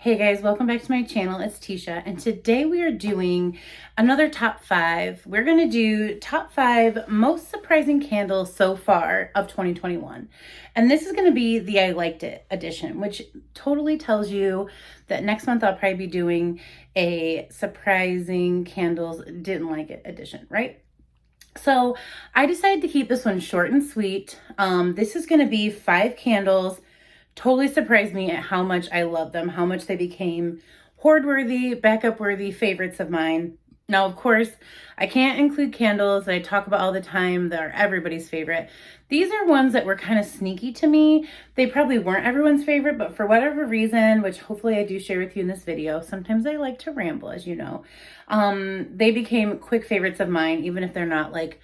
Hey guys, welcome back to my channel. It's Teesha, and today we are doing another top 5. We're going to do top 5 most surprising candles so far of 2021. And this is going to be the I Liked It edition, which totally tells you that next month I'll probably be doing a surprising candles didn't like it edition, right? So I decided to keep this one short and sweet. This is going to be 5 candles. Totally surprised me at how much I love them, how much they became hoard-worthy, backup-worthy favorites of mine. Now, of course, I can't include candles that I talk about all the time that are everybody's favorite. These are ones that were kind of sneaky to me. They probably weren't everyone's favorite, but for whatever reason, which hopefully I do share with you in this video, sometimes I like to ramble, as you know, they became quick favorites of mine, even if they're not like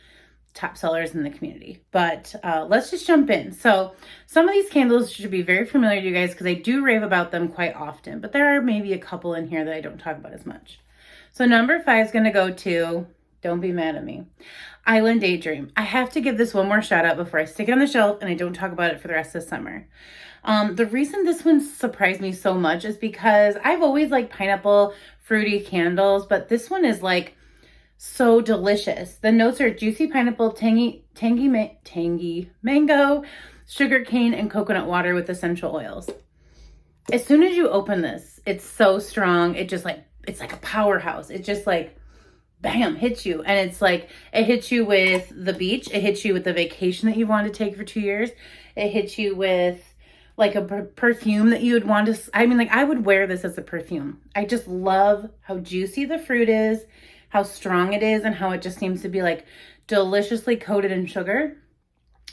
top sellers in the community. But let's just jump in. So some of these candles should be very familiar to you guys because I do rave about them quite often, but there are maybe a couple in here that I don't talk about as much. So number 5 is going to go to, don't be mad at me, Island Daydream. I have to give this one more shout out before I stick it on the shelf and I don't talk about it for the rest of the summer. The reason this one surprised me so much is because I've always liked pineapple fruity candles, but this one is like so delicious. The notes are juicy pineapple, tangy mango, sugar cane, and coconut water with essential oils. As soon as you open this, it's so strong. It's like a powerhouse. It just like, bam, hits you. And it's like, it hits you with the beach. It hits you with the vacation that you wanted to take for 2 years. It hits you with like a perfume that you would want to, I would wear this as a perfume. I just love how juicy the fruit is, how strong it is, and how it just seems to be like deliciously coated in sugar.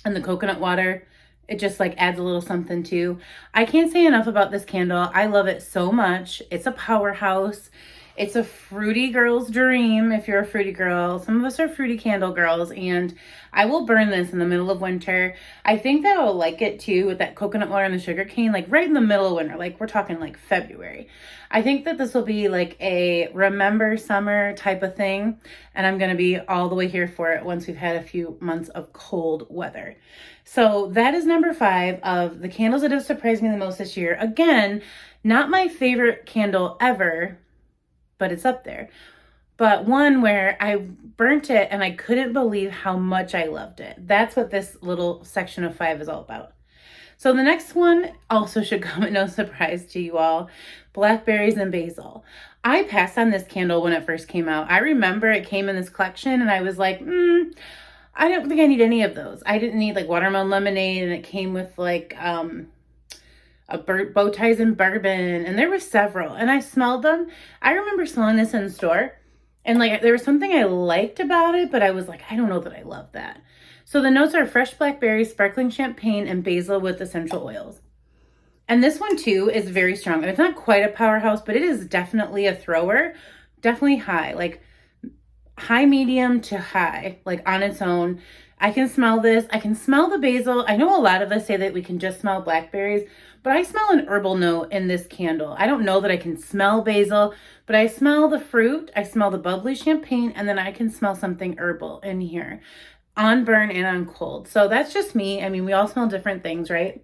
And the coconut water, it just like adds a little something too. I can't say enough about this candle. I love it so much. It's a powerhouse. It's a fruity girl's dream if you're a fruity girl. Some of us are fruity candle girls, and I will burn this in the middle of winter. I think that I'll like it too with that coconut water and the sugar cane, like right in the middle of winter, like we're talking like February. I think that this will be like a remember summer type of thing, and I'm going to be all the way here for it once we've had a few months of cold weather. So that is number 5 of the candles that have surprised me the most this year. Again, not my favorite candle ever, but it's up there. But one where I burnt it and I couldn't believe how much I loved it. That's what this little section of 5 is all about. So the next one also should come at no surprise to you all, Blackberries and Basil. I passed on this candle when it first came out. I remember it came in this collection and I was like, I don't think I need any of those. I didn't need like watermelon lemonade, and it came with like bow ties and bourbon, and there were several, and I smelled them. I remember smelling this in the store, and like there was something I liked about it, but I was like, I don't know that I love that. So the notes are fresh blackberries, sparkling champagne, and basil with essential oils. And this one too is very strong. It's not quite a powerhouse, but it is definitely a thrower, definitely high, like high medium to high, like on its own. I can smell this. I can smell the basil. I know a lot of us say that we can just smell blackberries, but I smell an herbal note in this candle. I don't know that I can smell basil, but I smell the fruit. I smell the bubbly champagne, and then I can smell something herbal in here on burn and on cold. So that's just me. I mean, we all smell different things, right?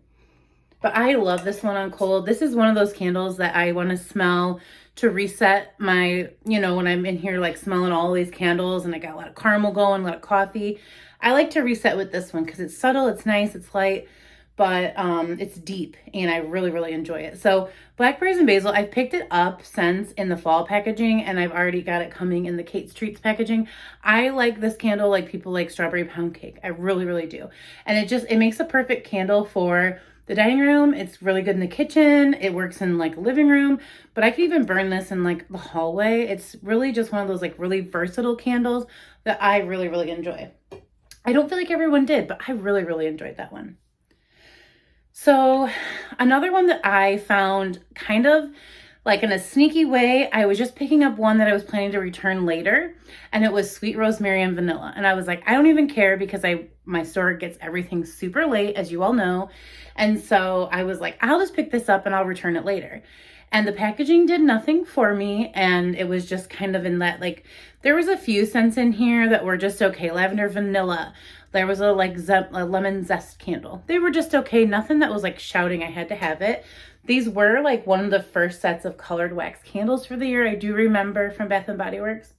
But I love this one on cold. This is one of those candles that I want to smell to reset my, when I'm in here like smelling all these candles and I got a lot of caramel going, a lot of coffee. I like to reset with this one because it's subtle, it's nice, it's light, but it's deep, and I really, really enjoy it. So Blackberries and Basil, I've picked it up since in the fall packaging, and I've already got it coming in the Kate's Treats packaging. I like this candle like people like strawberry pound cake. I really, really do. And it makes a perfect candle for the dining room. It's really good in the kitchen. It works in like living room, but I could even burn this in like the hallway. It's really just one of those like really versatile candles that I really, really enjoy. I don't feel like everyone did, but I really, really enjoyed that one. So another one that I found kind of like in a sneaky way, I was just picking up one that I was planning to return later, and it was sweet rosemary and vanilla. And I was like, I don't even care because my store gets everything super late, as you all know. And so I was like, I'll just pick this up and I'll return it later. And the packaging did nothing for me, and it was just kind of in that, like, there was a few scents in here that were just okay. Lavender, vanilla, There was a lemon zest candle. They were just okay. Nothing that was like shouting I had to have it. These were like one of the first sets of colored wax candles for the year. I do remember from Bath and Body Works.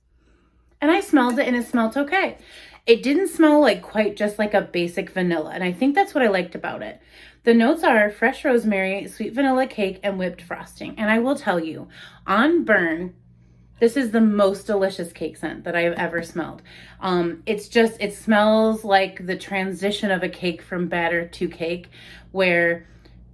And I smelled it and it smelled okay. It didn't smell like quite just like a basic vanilla. And I think that's what I liked about it. The notes are fresh rosemary, sweet vanilla cake, and whipped frosting. And I will tell you, on burn, this is the most delicious cake scent that I have ever smelled. It smells like the transition of a cake from batter to cake, where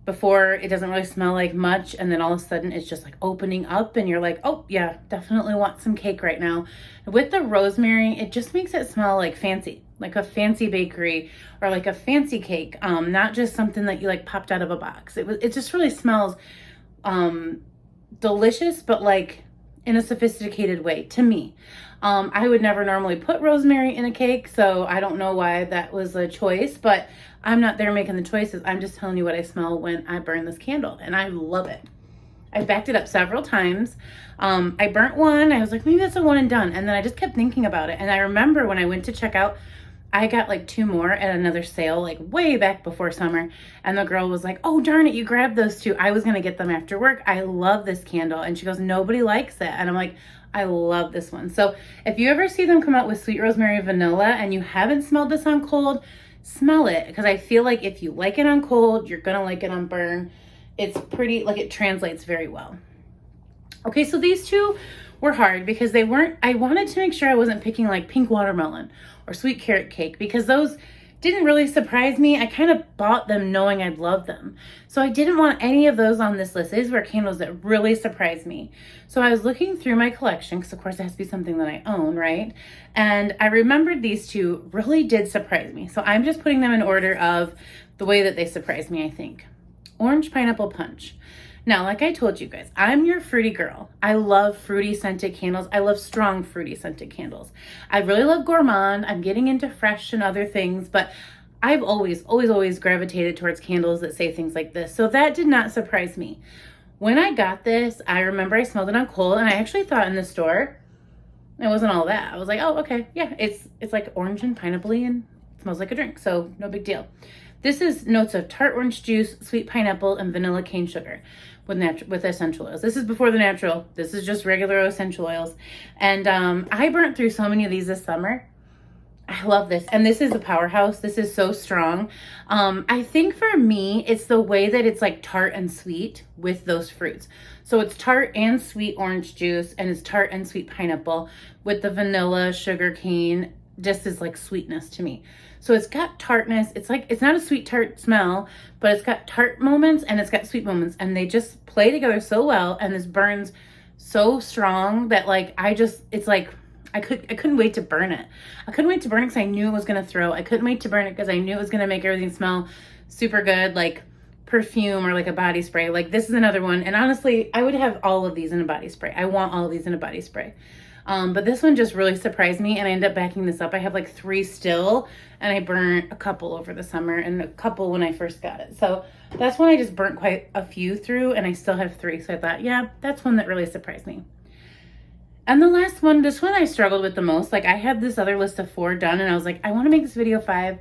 before it doesn't really smell like much, and then all of a sudden it's just like opening up and you're like, oh yeah, definitely want some cake right now. With the rosemary, it just makes it smell like fancy, like a fancy bakery or like a fancy cake, not just something that you like popped out of a box. It just really smells delicious, but like in a sophisticated way to me. I would never normally put rosemary in a cake, so I don't know why that was a choice, but I'm not there making the choices. I'm just telling you what I smell when I burn this candle, and I love it. I backed it up several times. I burnt one. I was like, maybe that's a one and done. And then I just kept thinking about it. And I remember when I went to check out, I got like 2 more at another sale, like way back before summer. And the girl was like, oh, darn it, you grabbed those 2. I was going to get them after work. I love this candle. And she goes, nobody likes it. And I'm like, I love this one. So if you ever see them come out with sweet rosemary vanilla and you haven't smelled this on cold, smell it, because I feel like if you like it on cold, you're going to like it on burn. It's pretty, like, it translates very well. Okay, so these 2 were hard because they weren't, I wanted to make sure I wasn't picking like pink watermelon or sweet carrot cake, because those didn't really surprise me. I kind of bought them knowing I'd love them. So I didn't want any of those on this list. These were candles that really surprised me. So I was looking through my collection, because of course it has to be something that I own, right? And I remembered these 2 really did surprise me. So I'm just putting them in order of the way that they surprised me, I think. Orange pineapple punch. Now, like I told you guys, I'm your fruity girl. I love fruity scented candles. I love strong fruity scented candles. I really love gourmand. I'm getting into fresh and other things, but I've always gravitated towards candles that say things like this. So that did not surprise me. When I got this, I remember I smelled it on cold, and I actually thought in the store it wasn't all that. I was like, oh, okay, yeah, it's like orange and pineapple and it smells like a drink, so no big deal. This is notes of tart orange juice, sweet pineapple, and vanilla cane sugar with essential oils. This is before the natural. This is just regular essential oils. And I burnt through so many of these this summer. I love this. And this is a powerhouse. This is so strong. I think for me, it's the way that it's like tart and sweet with those fruits. So it's tart and sweet orange juice, and it's tart and sweet pineapple with the vanilla, sugar cane, just as like sweetness to me. So it's got tartness. It's like, it's not a sweet tart smell, but it's got tart moments and it's got sweet moments, and they just play together so well. And this burns so strong that like, it's like, I couldn't wait to burn it. I couldn't wait to burn it because I knew it was going to throw. I couldn't wait to burn it because I knew it was going to make everything smell super good, like perfume or like a body spray. Like this is another one. And honestly, I would have all of these in a body spray. I want all of these in a body spray. But this one just really surprised me, and I ended up backing this up. I have like 3 still, and I burnt a couple over the summer and a couple when I first got it. So that's when I just burnt quite a few through, and I still have 3. So I thought, yeah, that's one that really surprised me. And the last one, this one I struggled with the most. Like I had this other list of 4 done, and I was like, I want to make this video 5.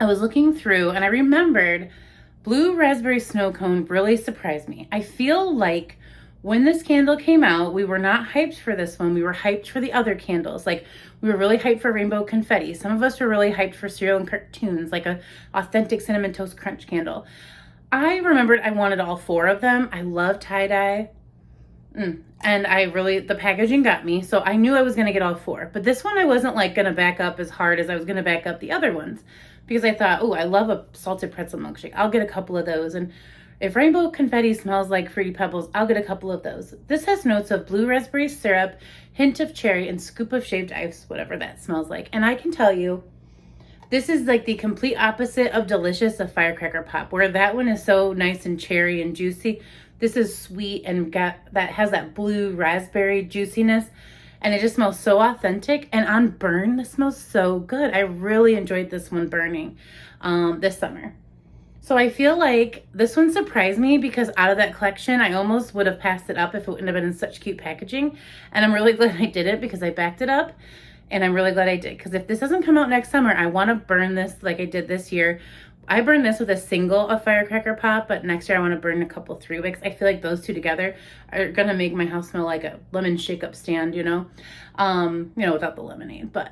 I was looking through, and I remembered blue raspberry snow cone really surprised me. I feel like when this candle came out, we were not hyped for this one. We were hyped for the other candles. Like we were really hyped for rainbow confetti. Some of us were really hyped for cereal and cartoons, like a authentic cinnamon toast crunch candle. I remembered I wanted all 4 of them. I love tie-dye. And the packaging got me. So I knew I was going to get all 4. But this one I wasn't like going to back up as hard as I was going to back up the other ones, because I thought, oh, I love a salted pretzel milkshake. I'll get a couple of those. And if rainbow confetti smells like Fruity Pebbles, I'll get a couple of those. This has notes of blue raspberry syrup, hint of cherry, and scoop of shaved ice, whatever that smells like. And I can tell you, this is like the complete opposite of delicious of Firecracker Pop, where that one is so nice and cherry and juicy. This is sweet and has that blue raspberry juiciness, and it just smells so authentic. And on burn, this smells so good. I really enjoyed this one burning this summer. So I feel like this one surprised me, because out of that collection, I almost would have passed it up if it wouldn't have been in such cute packaging. And I'm really glad I did it, because I backed it up. And I'm really glad I did, because if this doesn't come out next summer, I want to burn this like I did this year. I burned this with a single of Firecracker Pop, but next year I want to burn a couple 3-wicks. I feel like those two together are going to make my house smell like a lemon shake-up stand, you know, without the lemonade. But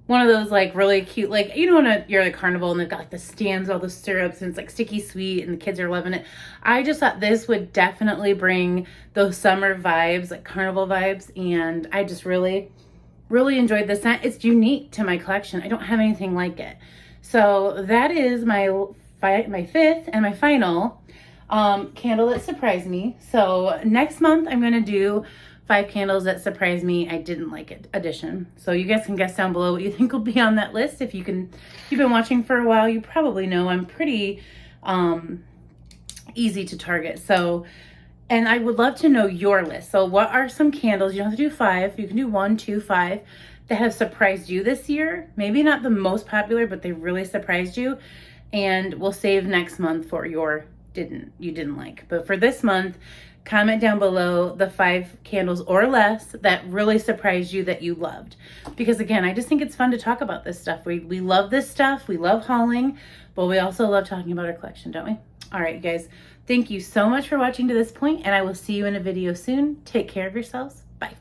one of those like really cute, like, you know, when you're at a carnival and they've got like the stands, all the syrups, and it's like sticky sweet and the kids are loving it. I just thought this would definitely bring those summer vibes, like carnival vibes. And I just really enjoyed this scent. It's unique to my collection. I don't have anything like it. So that is my fifth and my final candle that surprised me. So next month I'm going to do 5 candles that surprised me I didn't like it edition. So you guys can guess down below what you think will be on that list. If you've been watching for a while, you probably know I'm pretty easy to target. So, and I would love to know your list. So what are some candles, you don't have to do 5, you can do 1, 2, 5, that have surprised you this year? Maybe not the most popular, but they really surprised you. And we'll save next month for your you didn't like. But for this month, comment down below the 5 candles or less that really surprised you that you loved. Because again, I just think it's fun to talk about this stuff. We love this stuff. We love hauling, but we also love talking about our collection, don't we? All right, you guys, thank you so much for watching to this point, and I will see you in a video soon. Take care of yourselves. Bye.